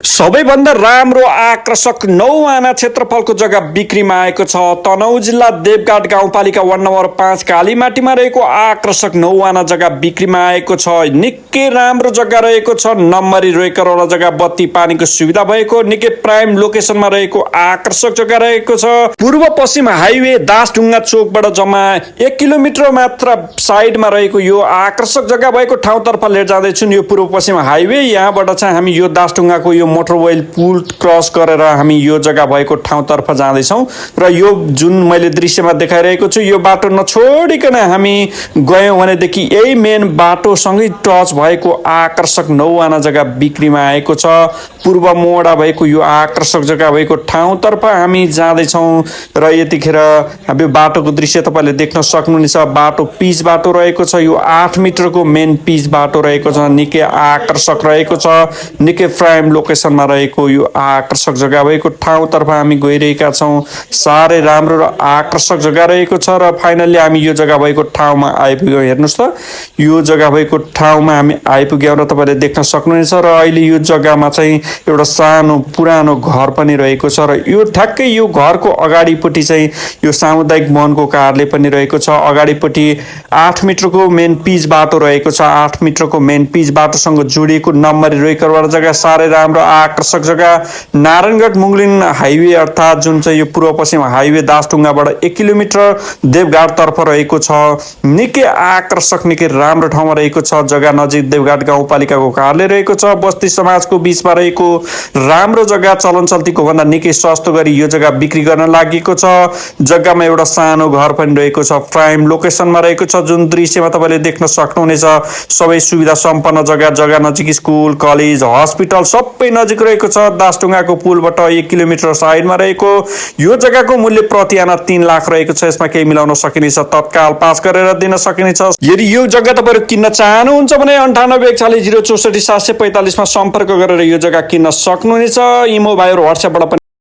सबैभन्दा राम्रो आकर्षक 9 आना क्षेत्रफलको जग्गा बिक्रीमा आएको छ। तनहुँ जिल्ला देवघाट गाउँपालिका वार्ड नम्बर 5 कालीमाटीमा रहेको आकर्षक 9 आना जग्गा बिक्रीमा आएको छ। निकै राम्रो जग्गा रहेको छ। नम्बरी रोइकरवाला जग्गा, बत्ती पानीको सुविधा भएको, निकै प्राइम लोकेसनमा रहेको आकर्षक जग्गा रहेको छ। पूर्व पश्चिम हाइवे दासढुङ्गा चोकबाट जम्मा 1 किलोमिटर मात्र साइडमा रहेको यो आकर्षक जग्गा भएको ठाउँतर्फ लिएर जाँदैछौँ। यो पूर्व पश्चिम हाइवे, यहाँबाट चाहिँ हामी यो दासढुङ्गाको यो मोटरवेल पुल क्रस गरेर हामी यो जग्गा भएको ठाउँतर्फ जाँदैछौँ र यो जुन मैले दृश्यमा देखाइरहेको छु यो बाटो नछोडिकन हामी गयौँ भनेदेखि यही मेन बाटोसँगै टच भएको आकर्षक 9 आना जग्गा बिक्रीमा आएको छ। पूर्व मोडा भएको यो आकर्षक जग्गा भएको ठाउँतर्फ हामी जाँदैछौँ र यतिखेर यो बाटोको दृश्य तपाईँले देख्न सक्नुहुनेछ। बाटो पिच बाटो रहेको छ। यो 8 मिटरको मेन पिच बाटो रहेको छ। निकै आकर्षक रहेको छ। निकै प्राइम लोकेसनमा रहेको यो आकर्षक जग्गा भएको ठाउँतर्फ हामी गइरहेका छौँ। साह्रै राम्रो र आकर्षक जग्गा रहेको छ र फाइनल्ली हामी यो जग्गा भएको ठाउँमा आइपुग्यौँ। हेर्नुहोस् त, यो जग्गा भएको ठाउँमा हामी आइपुग्यौँ र तपाईँले देख्न सक्नुहुनेछ। र अहिले यो जग्गामा चाहिँ एउटा सानो पुरानो घर पनि रहेको छ र यो ठ्याक्कै यो घरको अगाडिपट्टि चाहिँ यो सामुदायिक वनको कार्यालय पनि रहेको छ। अगाडिपट्टि 8 मिटरको मेन पिच बाटो रहेको छ। 8 मिटरको मेन पिच बाटोसँग जोडिएको नम्बरी रोइकरवाला जग्गा, साह्रै राम्रो आकर्षक जग्गा। नारायणगढ मुङ्गलिन हाइवे अर्थात् जुन चाहिँ यो पूर्व पश्चिम हाइवे दासढुङ्गाबाट 1 किलोमिटर देवघाटतर्फ रहेको छ। निकै आकर्षक, निकै राम्रो ठाउँमा रहेको छ। जग्गा नजिक देवघाट गाउँपालिकाको कार्यालय रहेको छ। बस्ती समाजको बिचमा रहेको राम्रो जग्गा, चलन चल्तीको भन्दा निकै सस्तो गरी यो जग्गा बिक्री गर्न लागेको छ। जग्गामा एउटा सानो घर पनि रहेको छ। प्राइम लोकेसनमा रहेको छ। जुन दृश्यमा तपाईँले देख्न सक्नुहुनेछ सबै सुविधा सम्पन्न जग्गा। जग्गा नजिक स्कुल, कलेज, हस्पिटल सबै नजिक रहेको छ। दासढुङ्गाको पुलबाट 1 किलोमिटर साइडमा रहेको यो जग्गाको मूल्य प्रति आना 3 लाख रहेको छ। यसमा केही मिलाउन सकिनेछ, तत्काल पास गरेर दिन सकिनेछ। यदि यो जग्गा तपाईँहरू किन्न चाहनुहुन्छ भने 9841 064 745 मा सम्पर्क गरेर यो जग्गा किन्न सक्नुहुनेछ। इमो भाइहरू व्हाट्सएपबाट पनि